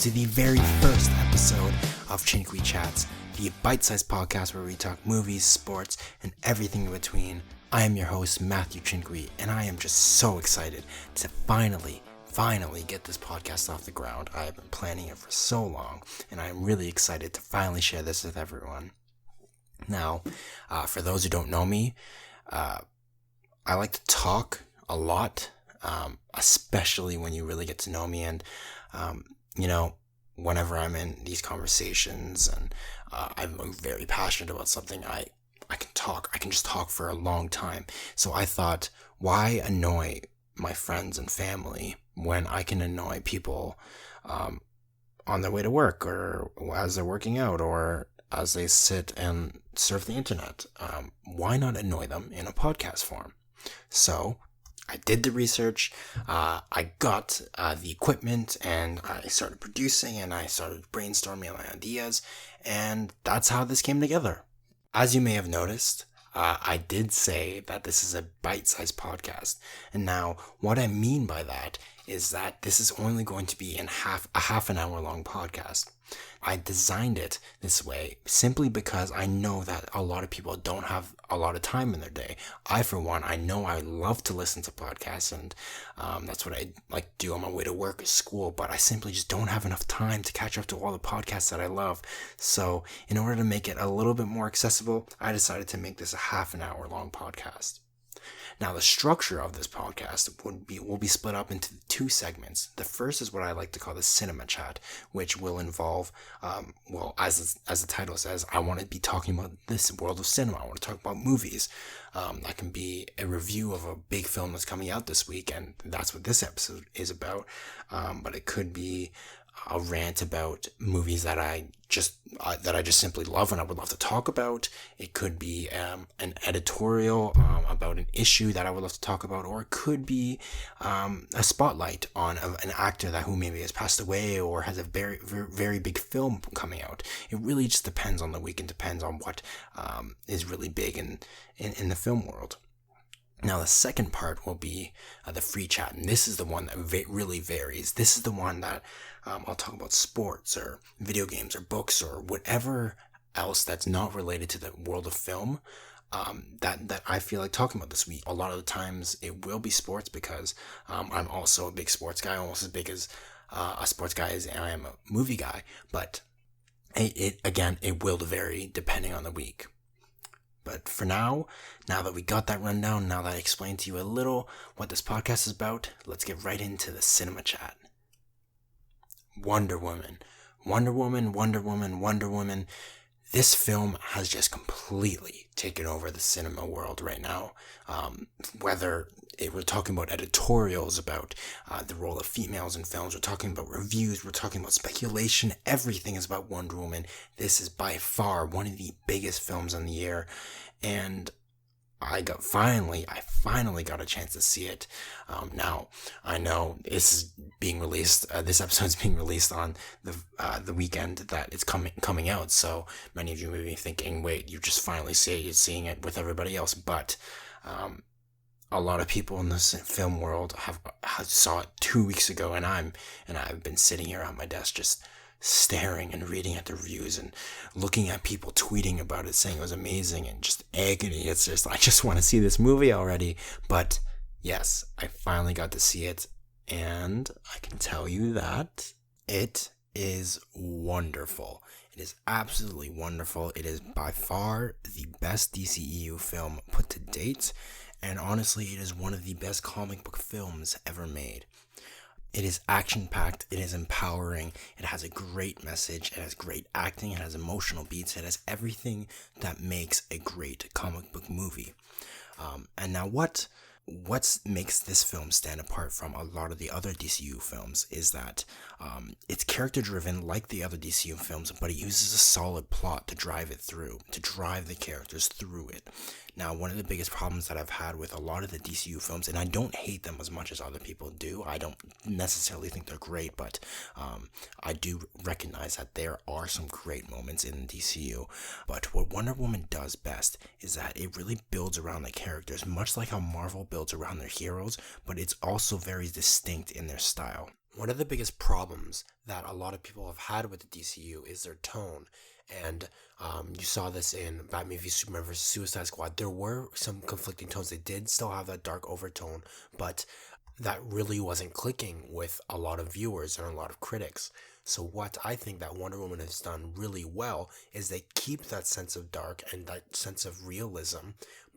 to the very first episode of Chin-Quee Chats, the bitesized podcast where we talk movies, sports, and everything in between. I am your host, Matthew Chin-Quee, and I am just so excited to finally get this podcast off the ground. I have been planning it for so long, and I am really excited to finally share this with everyone. Now, for those who don't know me, I like to talk a lot, especially when you really get to know me, and whenever I'm in these conversations and I'm very passionate about something, I can just talk for a long time. So I thought, why annoy my friends and family when I can annoy people on their way to work, or as they're working out, or as they sit and surf the internet? Why not annoy them in a podcast form? So I did the research, I got the equipment, and I started producing, and I started brainstorming my ideas, and that's how this came together. As you may have noticed, I did say that this is a bite-sized podcast, and now what I mean by that is that this is only going to be a half an hour long podcast. I designed it this way simply because I know that a lot of people don't have a lot of time in their day. I, for one, I know I love to listen to podcasts, and that's what I like to do on my way to work or school, but I simply just don't have enough time to catch up to all the podcasts that I love. So in order to make it a little bit more accessible, I decided to make this a half an hour long podcast. Now, the structure of this podcast will be split up into two segments. The first is what I like to call the cinema chat, which will involve, as the title says, I want to be talking about this world of cinema. I want to talk about movies. That can be a review of a big film that's coming out this week, and that's what this episode is about. But it could be a rant about movies that I just simply love and I would love to talk about. It could be an editorial about an issue that I would love to talk about, or it could be a spotlight on an actor who maybe has passed away or has a very, very, very big film coming out. It really just depends on the week and depends on what is really big in the film world. Now, the second part will be the free chat, and this is the one that really varies. This is the one that I'll talk about sports or video games or books or whatever else that's not related to the world of film that I feel like talking about this week. A lot of the times it will be sports because I'm also a big sports guy, almost as big as a sports guy as I am a movie guy, but it will vary depending on the week. But for now that we got that rundown, now that I explained to you a little what this podcast is about, let's get right into the cinema chat. Wonder Woman. This film has just completely taken over the cinema world right now. Whether we're talking about editorials about the role of females in films, we're talking about reviews, we're talking about speculation, everything is about Wonder Woman. This is by far one of the biggest films on the year, and I finally got a chance to see it. Now I know this is being released. This episode is being released on the weekend that it's coming out. So many of you may be thinking, "Wait, you just finally seeing it with everybody else?" But a lot of people in the film world have saw it 2 weeks ago, and I've been sitting here at my desk just staring and reading at the reviews and looking at people tweeting about it, saying it was amazing, and just agony. It's just, I just want to see this movie already. But yes, I finally got to see it, and I can tell you that it is wonderful. It is absolutely wonderful. It is by far the best DCEU film put to date, and honestly, it is one of the best comic book films ever made. It is action-packed, it is empowering, it has a great message, it has great acting, it has emotional beats, it has everything that makes a great comic book movie. And now what makes this film stand apart from a lot of the other DCU films is that it's character-driven like the other DCU films, but it uses a solid plot to drive the characters through it. Now, one of the biggest problems that I've had with a lot of the DCU films, and I don't hate them as much as other people do, I don't necessarily think they're great, but I do recognize that there are some great moments in the DCU. But what Wonder Woman does best is that it really builds around the characters, much like how Marvel builds around their heroes, but it's also very distinct in their style. One of the biggest problems that a lot of people have had with the DCU is their tone. And you saw this in Batman v Superman vs. Suicide Squad. There were some conflicting tones. They did still have that dark overtone, but that really wasn't clicking with a lot of viewers and a lot of critics. So what I think that Wonder Woman has done really well is they keep that sense of dark and that sense of realism,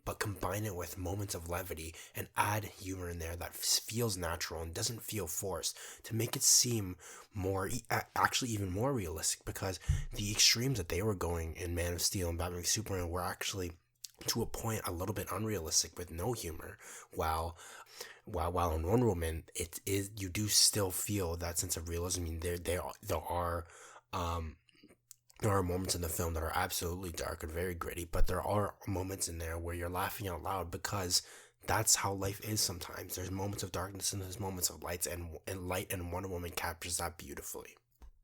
but combine it with moments of levity and add humor in there that feels natural and doesn't feel forced to make it seem more, actually even more realistic, because the extremes that they were going in Man of Steel and Batman v Superman were actually to a point a little bit unrealistic with no humor, while in Wonder Woman it is, you do still feel that sense of realism. I mean, there are moments in the film that are absolutely dark and very gritty, but there are moments in there where you're laughing out loud because that's how life is sometimes. There's moments of darkness and there's moments of lights, and light, and Wonder Woman captures that beautifully.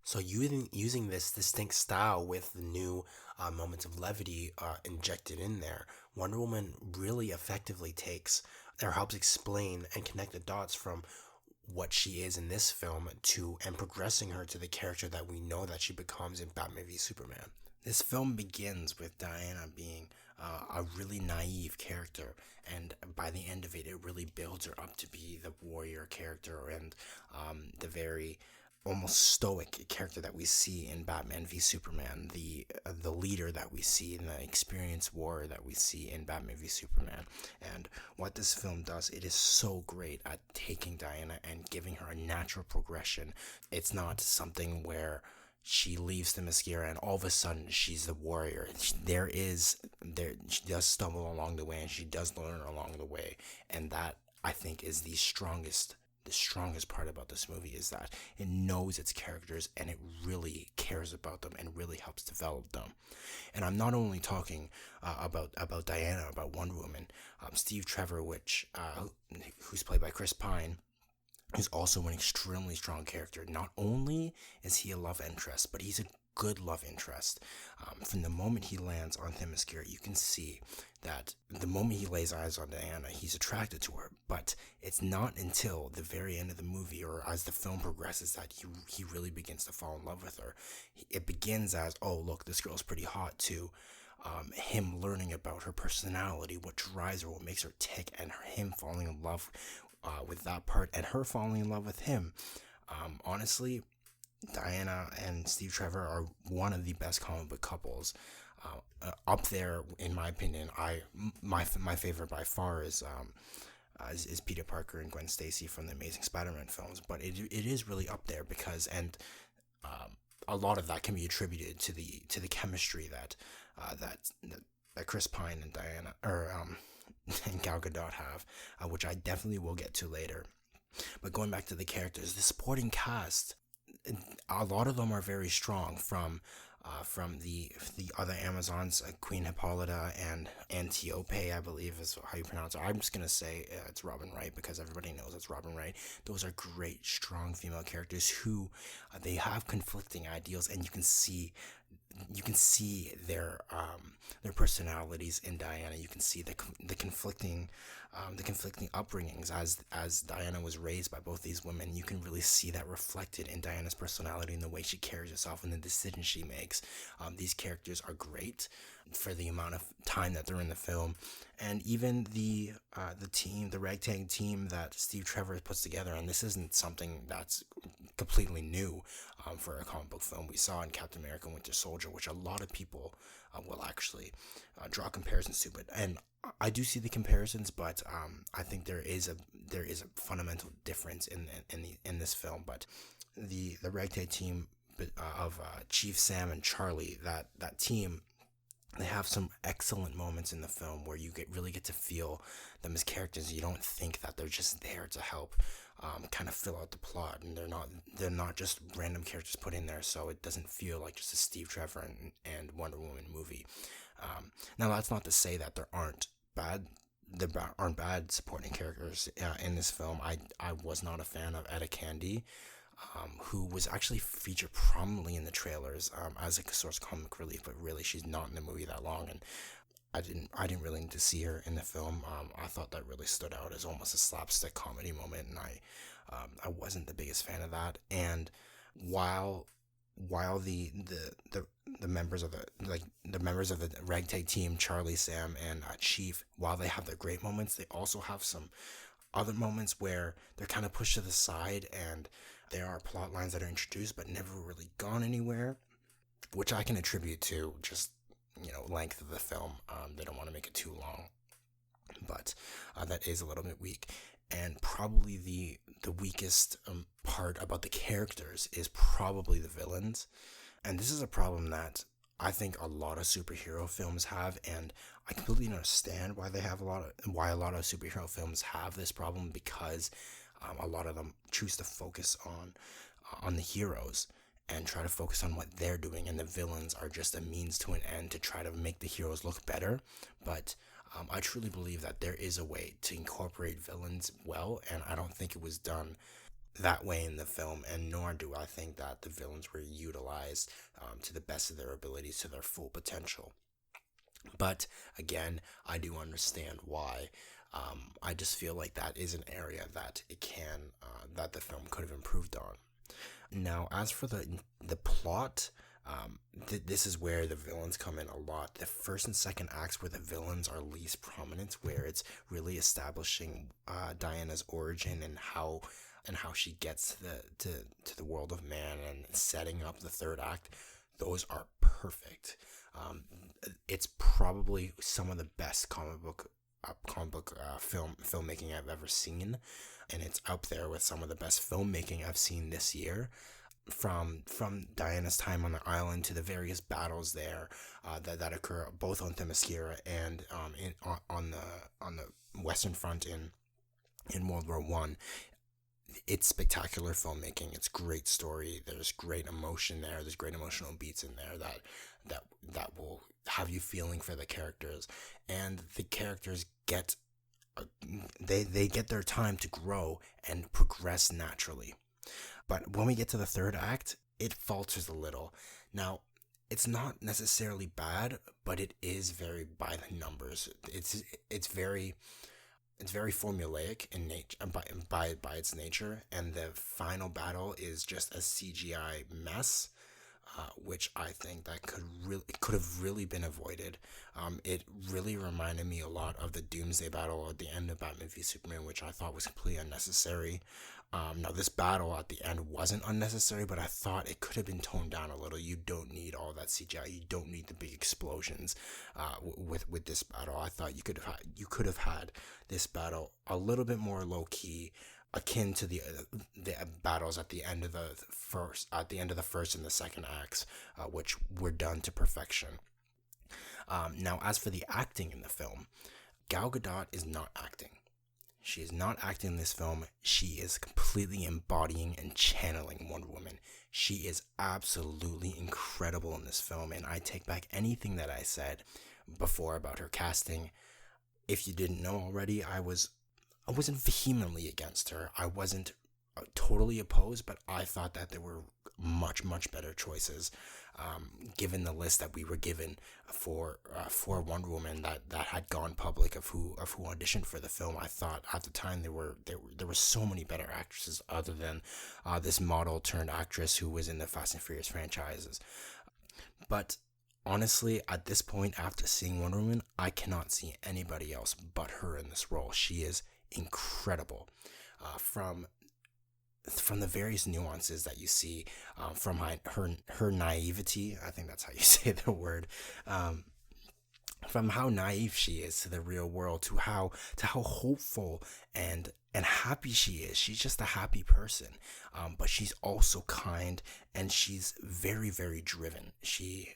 So using this distinct style with the new moments of levity injected in there, Wonder Woman really effectively takes or helps explain and connect the dots from what she is in this film to and progressing her to the character that we know that she becomes in Batman v Superman. This film begins with Diana being a really naive character, and by the end of it, it really builds her up to be the warrior character and the very almost stoic character that we see in Batman v Superman, the leader that we see in the experienced warrior that we see in Batman v Superman. And what this film does, it is so great at taking Diana and giving her a natural progression. It's not something where she leaves the mascara and all of a sudden she's the warrior. She does stumble along the way and she does learn along the way, and that, I think, is the strongest part about this movie, is that it knows its characters and it really cares about them and really helps develop them. And I'm not only talking about Diana, about Wonder Woman. Steve Trevor, who's played by Chris Pine, is also an extremely strong character. Not only is he a love interest, but he's a good love interest. From the moment he lands on Themyscira, you can see that the moment he lays eyes on Diana, he's attracted to her. But it's not until the very end of the movie, or as the film progresses, that he really begins to fall in love with her. It begins as, oh, look, this girl's pretty hot, to him learning about her personality, what drives her, what makes her tick, and him falling in love with that part, and her falling in love with him. Honestly, Diana and Steve Trevor are one of the best comic book couples. Up there, in my opinion. My favorite by far is Peter Parker and Gwen Stacy from the Amazing Spider-Man films, but it is really up there because, and a lot of that can be attributed to the chemistry that Chris Pine and Diana and Gal Gadot have, which I definitely will get to later. But going back to the characters, the supporting cast, a lot of them are very strong, from the other Amazons, Queen Hippolyta and Antiope, I believe is how you pronounce it. I'm just gonna say it's Robin Wright because everybody knows it's Robin Wright. Those are great, strong female characters who they have conflicting ideals, and you can see their personalities in Diana. You can see the conflicting upbringings as Diana was raised by both these women. You can really see that reflected in Diana's personality and the way she carries herself and the decisions she makes. These characters are great for the amount of time that they're in the film, and even the ragtag team that Steve Trevor puts together. And this isn't something that's completely new for a comic book film. We saw in Captain America: Winter Soldier, which a lot of people will actually draw comparisons to. But and I do see the comparisons, but I think there is a fundamental difference in this film. But the ragtag team of Chief, Sam, and Charlie, that team, they have some excellent moments in the film where you really get to feel them as characters. You don't think that they're just there to help kind of fill out the plot, and they're not just random characters put in there, so it doesn't feel like just a Steve Trevor and Wonder Woman movie. Now that's not to say that there aren't bad supporting characters in this film. I was not a fan of Etta Candy, who was actually featured prominently in the trailers as a source comic relief, but really she's not in the movie that long. And I didn't really need to see her in the film. I thought that really stood out as almost a slapstick comedy moment, and I wasn't the biggest fan of that. And while while the members of the ragtag team, Charlie, Sam, and Chief, while they have their great moments, they also have some other moments where they're kind of pushed to the side, and there are plot lines that are introduced but never really gone anywhere, which I can attribute to just length of the film. They don't want to make it too long, but that is a little bit weak. And probably the weakest part about the characters is probably the villains, and this is a problem that I think a lot of superhero films have, and I completely understand why a lot of superhero films have this problem, because a lot of them choose to focus on the heroes and try to focus on what they're doing, and the villains are just a means to an end to try to make the heroes look better. But I truly believe that there is a way to incorporate villains well, and I don't think it was done that way in the film, and nor do I think that the villains were utilized to the best of their abilities, to their full potential. But again, I do understand why. I just feel like that is an area that that the film could have improved on. Now, as for the plot, this is where the villains come in a lot. The first and second acts where the villains are least prominent, where it's really establishing Diana's origin and how she gets to the world of man, and setting up the third act. Those are perfect. It's probably some of the best comic book filmmaking I've ever seen, and it's up there with some of the best filmmaking I've seen this year. From Diana's time on the island to the various battles there that occur both on Themyscira and on the Western Front in World War One. It's spectacular filmmaking. It's great story. There's great emotion there. There's great emotional beats in there that will have you feeling for the characters, and the characters get they get their time to grow and progress naturally. But when we get to the third act, it falters a little. Now, it's not necessarily bad, but it is very by the numbers. It's very formulaic in nature, by its nature, and the final battle is just a CGI mess, which I think that could have really been avoided. It really reminded me a lot of the Doomsday battle at the end of Batman v Superman, which I thought was completely unnecessary. Now, this battle at the end wasn't unnecessary, but I thought it could have been toned down a little. You don't need all that CGI. You don't need the big explosions with this battle. I thought you could have had this battle a little bit more low key, akin to the battles at the end of the first and the second acts, which were done to perfection. Now, as for the acting in the film, Gal Gadot is not acting. She is not acting in this film. She is completely embodying and channeling Wonder Woman. She is absolutely incredible in this film, and I take back anything that I said before about her casting. If you didn't know already, I wasn't vehemently against her. I wasn't totally opposed, but I thought that there were much, much better choices, given the list that we were given for Wonder Woman that had gone public of who auditioned for the film. I thought at the time there were so many better actresses other than this model turned actress who was in the Fast and Furious franchises. But honestly, at this point, after seeing Wonder Woman, I cannot see anybody else but her in this role. She is incredible. From the various nuances that you see, from her naivety, I think that's how you say the word, from how naive she is to the real world, to how hopeful and happy she is. She's just a happy person, but she's also kind, and she's very, very driven. She's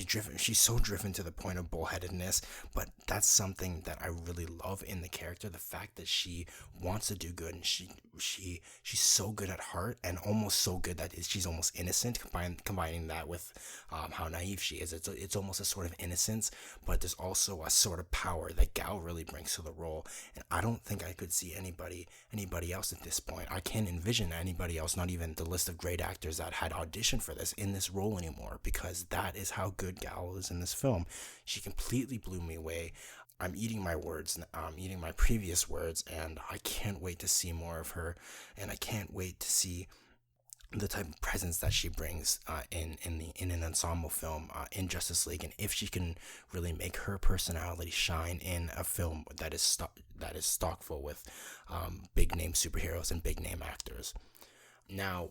driven. She's so driven to the point of bullheadedness, but that's something that I really love in the character. The fact that she wants to do good, and she's so good at heart, and almost so good that she's almost innocent. Combining that with how naive she is, it's almost a sort of innocence, but there's also a sort of power that Gal really brings to the role, and I don't think I could see anybody anybody else at this point. I can't envision anybody else, not even the list of great actors that had auditioned for this, in this role anymore, because that is how good Gal is in this film. She completely blew me away. I'm eating my words, I'm eating my previous words, and I can't wait to see more of her, and I can't wait to see the type of presence that she brings in an ensemble film in Justice League, and if she can really make her personality shine in a film that is stock full with big name superheroes and big name actors. Now,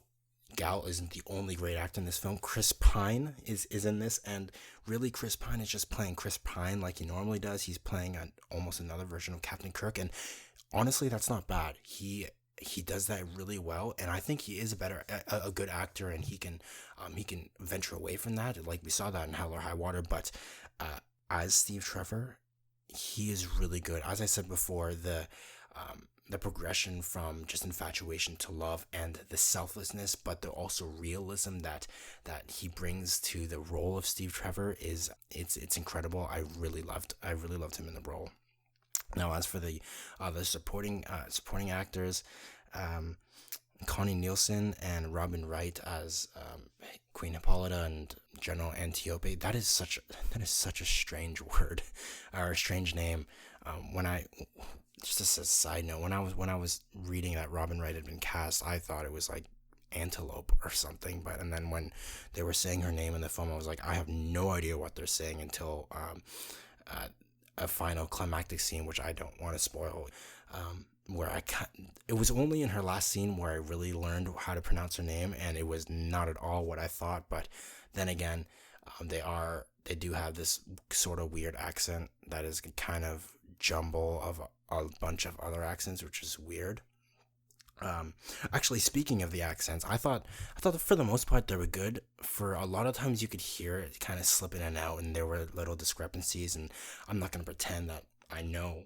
Gal isn't the only great actor in this film. Chris Pine is in this, and really Chris Pine is just playing Chris Pine like he normally does. He's playing almost another version of Captain Kirk, and honestly, that's not bad. He does that really well, and I think he is a good actor, and he can venture away from that, like we saw that in Hell or High Water. But as Steve Trevor, he is really good. As I said before, the progression from just infatuation to love, and the selflessness, but the also realism that he brings to the role of Steve Trevor it's incredible. I really loved him in the role. Now, as for the supporting actors, Connie Nielsen and Robin Wright as Queen Hippolyta and General Antiope. That is such a strange word, or a strange name. Just as a side note, when I was reading that Robin Wright had been cast, I thought it was like Antelope or something. And then when they were saying her name in the film, I was like, I have no idea what they're saying until a final climactic scene, which I don't want to spoil, where it was only in her last scene where I really learned how to pronounce her name, and it was not at all what I thought. But then again, they do have this sort of weird accent that is kind of jumble of a bunch of other accents, which is weird. Actually, speaking of the accents, I thought that for the most part they were good. For a lot of times you could hear it kind of slip in and out, and there were little discrepancies, and I'm not going to pretend that I know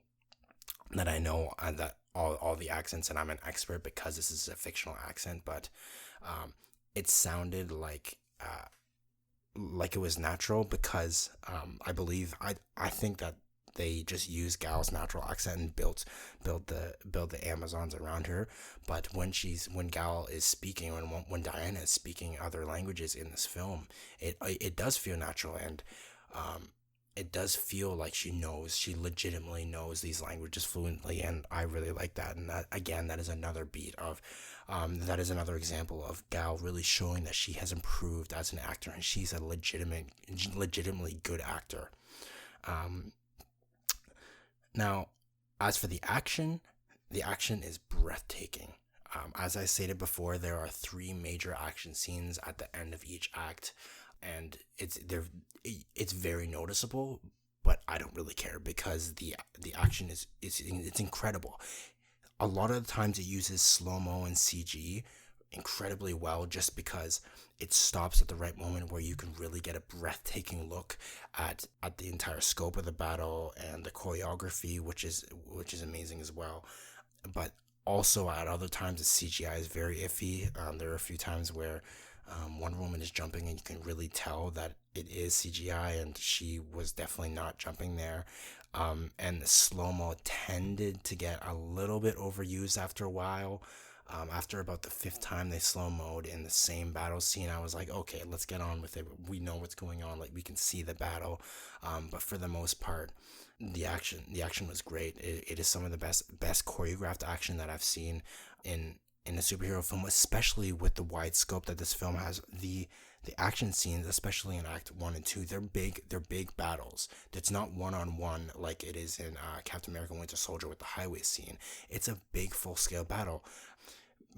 that all the accents, and I'm an expert because this is a fictional accent, but it sounded like it was natural, because I think that they just used Gal's natural accent and built the Amazons around her. But when Gal is speaking, when Diana is speaking other languages in this film, it does feel natural, and it does feel like she legitimately knows these languages fluently, and I really like that. And that is another beat of that is another example of Gal really showing that she has improved as an actor, and she's a legitimately good actor. Now, as for the action is breathtaking. As I stated before, there are 3 major action scenes at the end of each act, and it's very noticeable, but I don't really care, because the action it's incredible. A lot of the times it uses slow-mo and CG incredibly well, just because it stops at the right moment where you can really get a breathtaking look at the entire scope of the battle and the choreography, which is amazing as well. But also at other times the CGI is very iffy. There are a few times where Wonder Woman is jumping and you can really tell that it is CGI, and she was definitely not jumping there. And the slow-mo tended to get a little bit overused after a while. After about the 5th time they slow-moed in the same battle scene, I was like, okay, let's get on with it. We know what's going on. Like, we can see the battle. But for the most part, the action was great. It is some of the best choreographed action that I've seen in a superhero film, especially with the wide scope that this film has. The action scenes, especially in Act 1 and 2, they're big battles. It's not one-on-one like it is in Captain America Winter Soldier with the highway scene. It's a big full-scale battle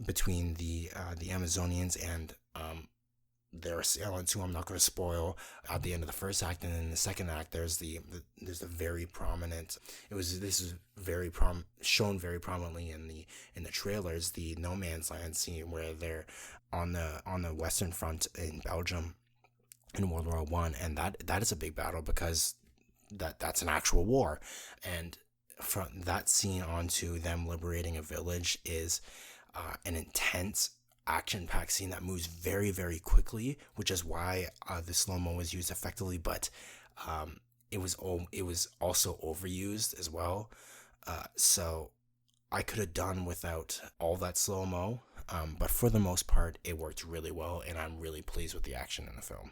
between the Amazonians and their assailants, who I'm not going to spoil, at the end of the first act. And then in the second act, there's the very prominent. This is shown very prominently in the trailers, the no man's land scene where they're on the Western Front in Belgium in World War I, and that is a big battle, because that's an actual war. And from that scene onto them liberating a village is an intense action-packed scene that moves very, very quickly, which is why the slow-mo was used effectively. But it was also overused as well. So I could have done without all that slow-mo, but for the most part, it worked really well, and I'm really pleased with the action in the film.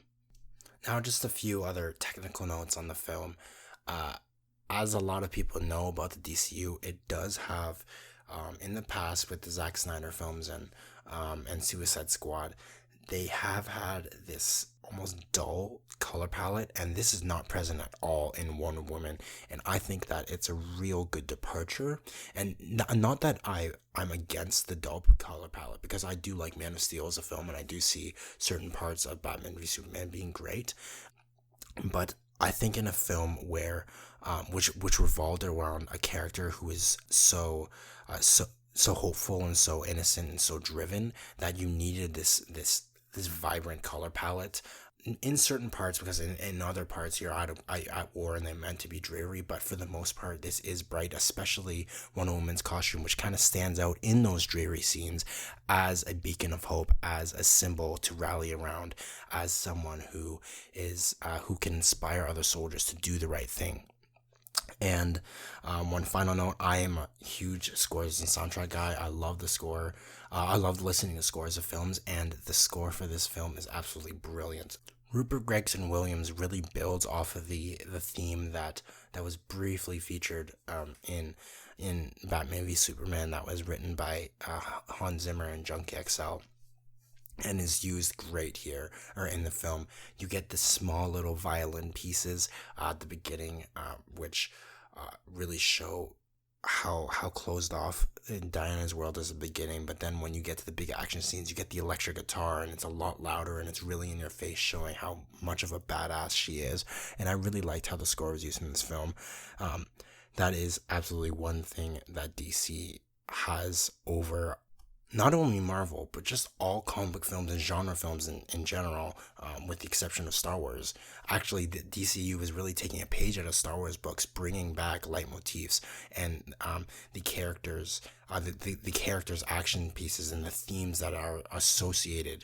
Now, just a few other technical notes on the film. Uh, as a lot of people know about the DCU, it does have, in the past with the Zack Snyder films and Suicide Squad, they have had this almost dull color palette, and this is not present at all in Wonder Woman. And I think that it's a real good departure. And not that I'm against the dull color palette, because I do like Man of Steel as a film, and I do see certain parts of Batman v Superman being great. But I think in a film where which revolved around a character who is so hopeful and so innocent and so driven, that you needed this vibrant color palette in certain parts, because in other parts you're at war and they're meant to be dreary, but for the most part this is bright, especially Wonder Woman's costume, which kind of stands out in those dreary scenes as a beacon of hope, as a symbol to rally around, as someone who is who can inspire other soldiers to do the right thing. And one final note, I am a huge scores and soundtrack guy. I love the score. I love listening to scores of films, and the score for this film is absolutely brilliant. Rupert Gregson-Williams really builds off of the theme that was briefly featured in Batman v Superman, that was written by Hans Zimmer and Junkie XL, and is used great here, or in the film. You get the small little violin pieces at the beginning, which really show how closed off Diana's world is at the beginning, but then when you get to the big action scenes, you get the electric guitar, and it's a lot louder, and it's really in your face, showing how much of a badass she is. And I really liked how the score was used in this film. That is absolutely one thing that DC has over not only Marvel, but just all comic book films and genre films in general, with the exception of Star Wars. Actually, the DCU is really taking a page out of Star Wars books, bringing back leitmotifs and the characters, the characters' action pieces and the themes that are associated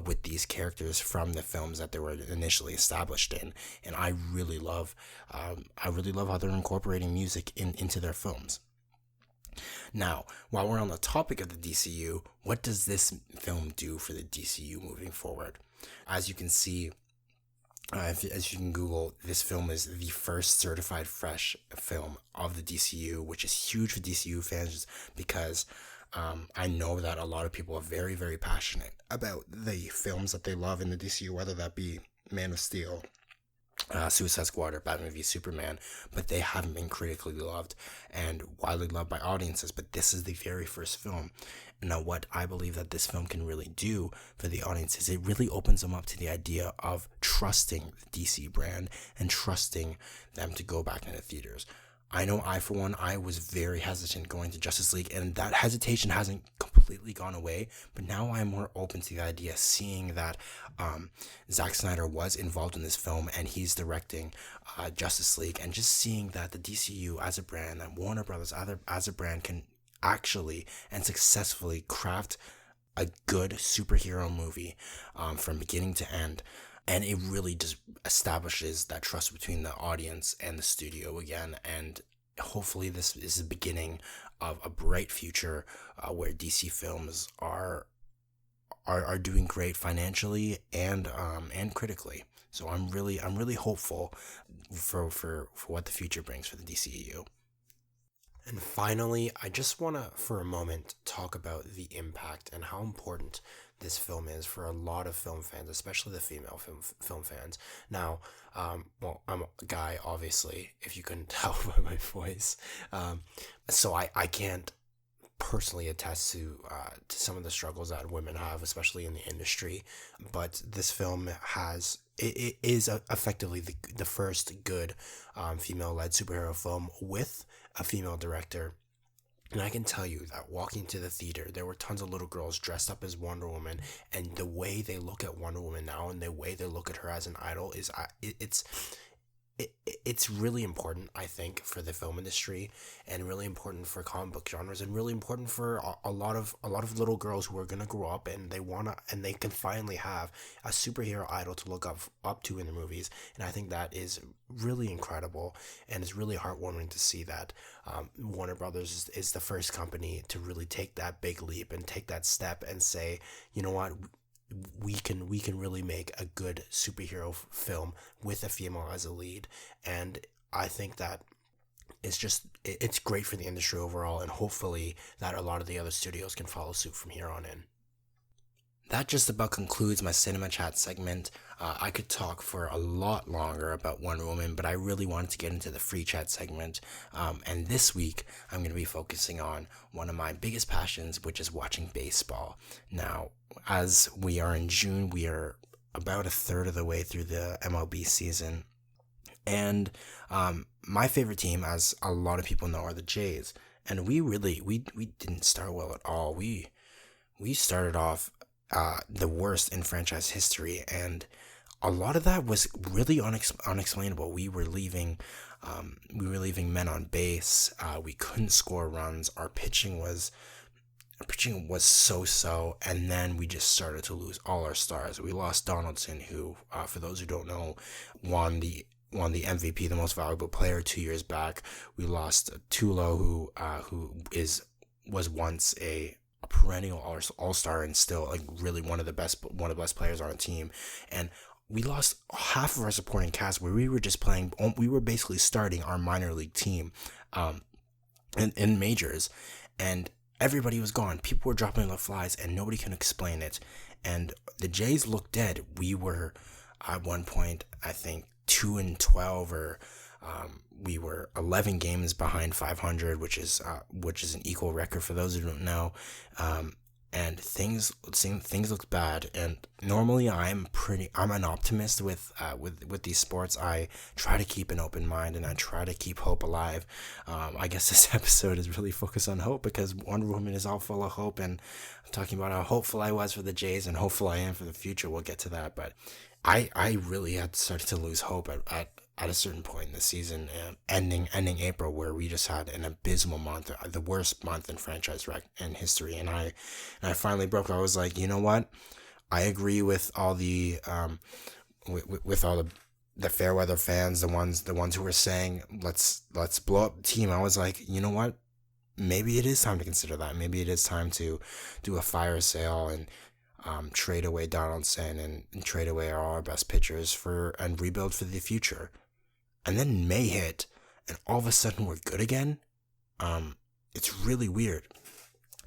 with these characters from the films that they were initially established in. And I really love how they're incorporating music into their films. Now, while we're on the topic of the DCU, what does this film do for the DCU moving forward? As you can see, as you can Google, this film is the first certified fresh film of the DCU, which is huge for DCU fans, because I know that a lot of people are very, very passionate about the films that they love in the DCU, whether that be Man of Steel, Suicide Squad, or Batman v Superman, but they haven't been critically loved and widely loved by audiences. But this is the very first film. Now, what I believe that this film can really do for the audience is it really opens them up to the idea of trusting the DC brand and trusting them to go back into theaters. I know for one, I was very hesitant going to Justice League, and that hesitation hasn't completely gone away, but now I'm more open to the idea, seeing that Zack Snyder was involved in this film and he's directing Justice League, and just seeing that the DCU as a brand, and Warner Brothers as a brand, can actually and successfully craft a good superhero movie from beginning to end. And it really just establishes that trust between the audience and the studio again. And hopefully this is the beginning of a bright future where DC films are doing great financially and critically. So I'm really hopeful for what the future brings for the DCEU. And finally, I just want to, for a moment, talk about the impact and how important this film is for a lot of film fans, especially the female film fans. Now, well, I'm a guy, obviously, if you couldn't tell by my voice. So I can't personally attest to some of the struggles that women have, especially in the industry. But this film it is effectively the first good female-led superhero film with a female director. And I can tell you that walking to the theater, there were tons of little girls dressed up as Wonder Woman, and the way they look at Wonder Woman now and the way they look at her as an idol is it's really important, I think, for the film industry, and really important for comic book genres, and really important for a lot of little girls who are gonna grow up and they can finally have a superhero idol to look up to in the movies. And I think that is really incredible, and it's really heartwarming to see that Warner Brothers is the first company to really take that big leap and take that step and say, you know what, we can really make a good superhero film with a female as a lead. And I think that it's great for the industry overall, and hopefully that a lot of the other studios can follow suit from here on in. That just about concludes my cinema chat segment. I could talk for a lot longer about Wonder Woman, but I really wanted to get into the free chat segment. And this week, I'm going to be focusing on one of my biggest passions, which is watching baseball. Now, as we are in June, we are about a third of the way through the MLB season. And my favorite team, as a lot of people know, are the Jays. And we didn't start well at all. We started off the worst in franchise history, and a lot of that was really unexplainable. We were leaving men on base. We couldn't score runs. Our pitching was so, and then we just started to lose all our stars. We lost Donaldson, who, for those who don't know, won the MVP, the most valuable player, 2 years back. We lost Tulo, was once a perennial all-star and still like really one of the best players on a team. And we lost half of our supporting cast, where we were basically starting our minor league team in majors, and everybody was gone. People were dropping like flies, and nobody can explain it. And the Jays looked dead. We were at one point, I think, 2-12, or we were 11 games behind 500, which is an equal record for those who don't know. And things looked bad. And normally I'm an optimist with these sports. I try to keep an open mind, and I try to keep hope alive. I guess this episode is really focused on hope, because Wonder Woman is all full of hope, and I'm talking about how hopeful I was for the Jays and hopeful I am for the future. We'll get to that, but I really had started to lose hope at a certain point in the season, ending April, where we just had an abysmal month, the worst month in franchise in history. And I finally broke. I was like, you know what? I agree with all the with all the fair weather fans, the ones who were saying let's blow up the team. I was like, you know what? Maybe it is time to consider that. Maybe it is time to do a fire sale and trade away Donaldson and trade away all our best pitchers and rebuild for the future. And then May hit, and all of a sudden we're good again. It's really weird.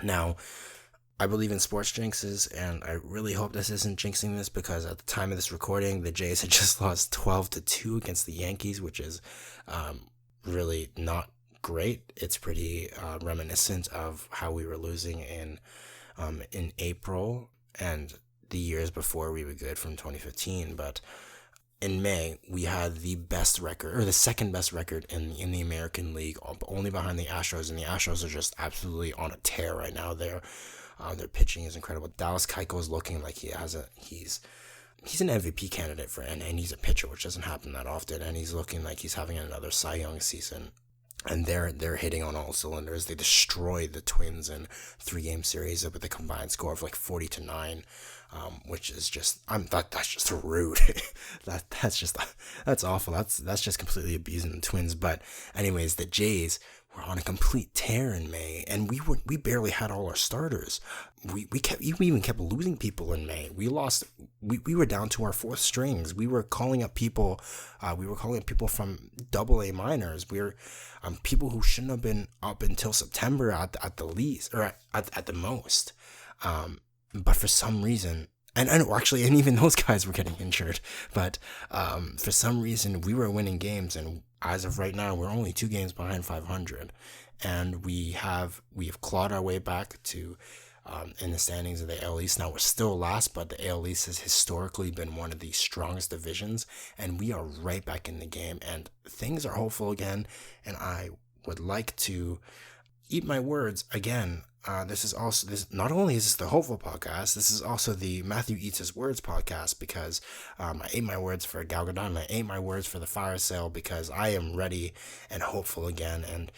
Now, I believe in sports jinxes, and I really hope this isn't jinxing this, because at the time of this recording, the Jays had just lost 12-2 against the Yankees, which is really not great. It's pretty reminiscent of how we were losing in April and the years before we were good from 2015. But in May, we had the best record, or the second best record in the American League, only behind the Astros, and the Astros are just absolutely on a tear right now. Their pitching is incredible. Dallas Keuchel is looking like he's an MVP candidate and he's a pitcher, which doesn't happen that often, and he's looking like he's having another Cy Young season. And they're hitting on all cylinders. They destroyed the Twins in 3-game series with a combined score of like 40-9, which is just that's just rude. that's awful. That's just completely abusing the Twins. But anyways, the Jays were on a complete tear in May, and we barely had all our starters. We even kept losing people in May. We were down to our fourth strings. We were calling up people. From AA minors. We were people who shouldn't have been up until September at the least, or at the most. But for some reason, and even those guys were getting injured. But for some reason, we were winning games, and as of right now, we're only 2 games behind 500, and we've clawed our way back to in the standings of the AL East. Now we're still last, but the AL East has historically been one of the strongest divisions, and we are right back in the game, and things are hopeful again. And I would like to eat my words again. This is also this. Not only is this the hopeful podcast, this is also the Matthew Eats His Words podcast, because I ate my words for Gal Gadot. I ate my words for the fire sale, because I am ready and hopeful again. And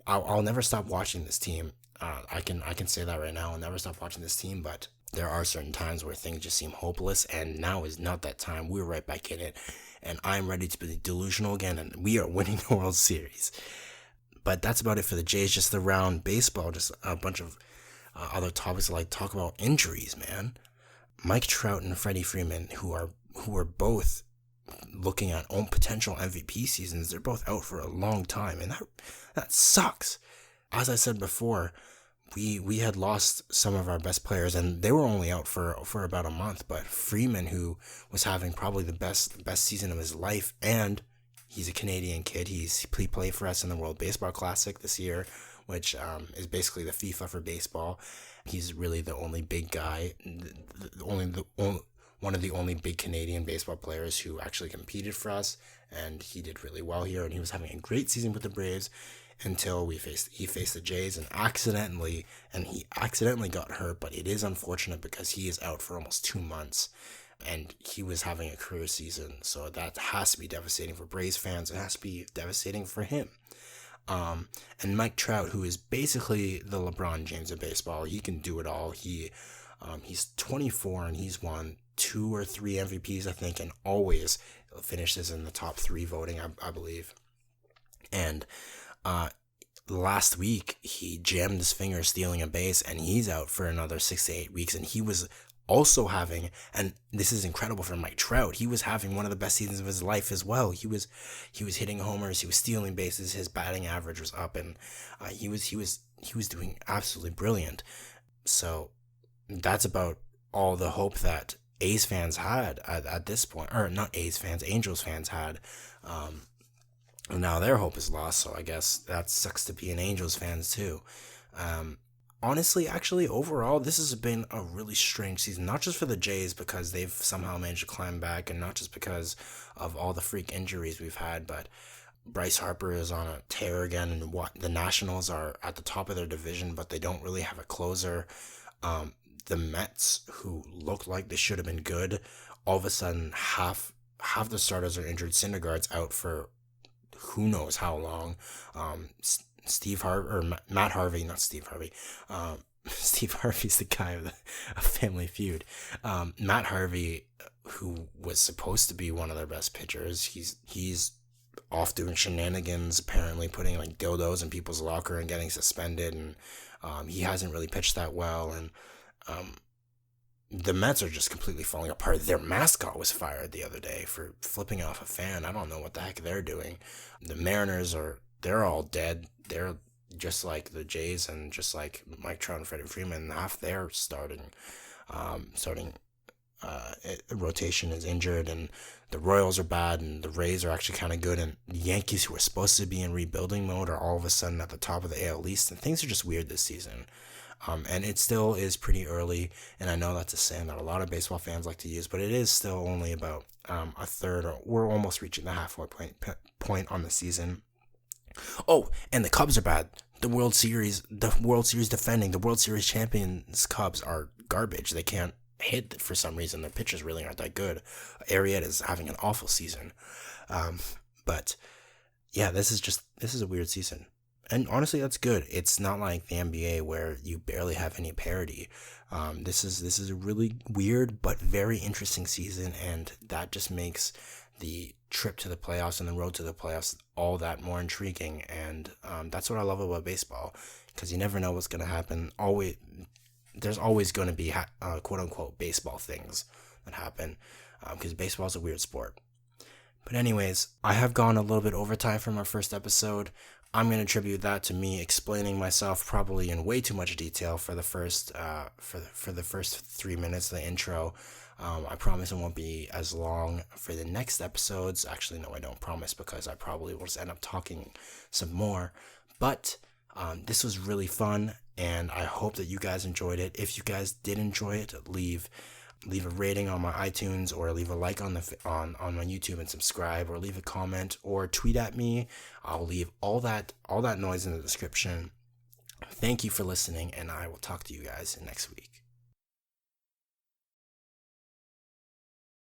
I'll never stop watching this team. I can say that right now. I'll never stop watching this team. But there are certain times where things just seem hopeless, and now is not that time. We're right back in it, and I'm ready to be delusional again, and we are winning the World Series. But that's about it for the Jays. Just around baseball, just a bunch of other topics like talk about injuries, man. Mike Trout and Freddie Freeman, who are both looking at own potential MVP seasons, they're both out for a long time, and that sucks. As I said before, we had lost some of our best players, and they were only out for about a month. But Freeman, who was having probably the best season of his life, and he's a Canadian kid. He played for us in the World Baseball Classic this year, which is basically the FIFA for baseball. He's really the only big guy, one of the only big Canadian baseball players who actually competed for us, and he did really well here. And he was having a great season with the Braves until he faced the Jays and he accidentally got hurt. But it is unfortunate because he is out for almost 2 months. And he was having a career season, so that has to be devastating for Braves fans. It has to be devastating for him. And Mike Trout, who is basically the LeBron James of baseball, he can do it all. He's 24 and he's won 2 or 3 MVPs, I think, and always finishes in the top 3 voting, I believe. And last week he jammed his finger stealing a base, and he's out for another 6 to 8 weeks. And he was also having, and this is incredible for Mike Trout, he was having one of the best seasons of his life as well. He was hitting homers, he was stealing bases, his batting average was up, and he was doing absolutely brilliant. So that's about all the hope that A's fans had at this point, or not A's fans, Angels fans had. And now their hope is lost, so I guess that sucks to be an Angels fans too. Honestly, actually, overall, this has been a really strange season, not just for the Jays because they've somehow managed to climb back, and not just because of all the freak injuries we've had, but Bryce Harper is on a tear again, and the Nationals are at the top of their division, but they don't really have a closer. The Mets, who looked like they should have been good, all of a sudden half the starters are injured. Syndergaard's out for who knows how long. Matt Harvey, not Steve Harvey. Steve Harvey's the guy of Family Feud. Matt Harvey, who was supposed to be one of their best pitchers, he's off doing shenanigans, apparently putting like dildos in people's locker and getting suspended, and he hasn't really pitched that well. And the Mets are just completely falling apart. Their mascot was fired the other day for flipping off a fan. I don't know what the heck they're doing. The Mariners they're all dead. They're just like the Jays, and just like Mike Trout and Freddie Freeman, half their starting rotation is injured, and the Royals are bad, and the Rays are actually kind of good, and the Yankees, who are supposed to be in rebuilding mode, are all of a sudden at the top of the AL East, and things are just weird this season. And it still is pretty early, and I know that's a saying that a lot of baseball fans like to use, but it is still only about a third, or we're almost reaching the halfway point on the season. Oh, and the Cubs are bad. The World Series defending, the World Series champions Cubs are garbage. They can't hit for some reason. Their pitchers really aren't that good. Arrieta is having an awful season. But yeah, this is a weird season. And honestly, that's good. It's not like the NBA where you barely have any parity. This is a really weird but very interesting season, and that just makes the trip to the playoffs and the road to the playoffs all that more intriguing. And that's what I love about baseball, because you never know what's going to happen. There's always going to be quote unquote baseball things that happen, because baseball is a weird sport. But anyways, I have gone a little bit over time from our first episode. I'm going to attribute that to me explaining myself probably in way too much detail for the first for the first 3 minutes of the intro. I promise it won't be as long for the next episodes. Actually, no, I don't promise, because I probably will just end up talking some more. But this was really fun, and I hope that you guys enjoyed it. If you guys did enjoy it, leave a rating on my iTunes, or leave a like on my YouTube and subscribe, or leave a comment, or tweet at me. I'll leave all that noise in the description. Thank you for listening, and I will talk to you guys next week.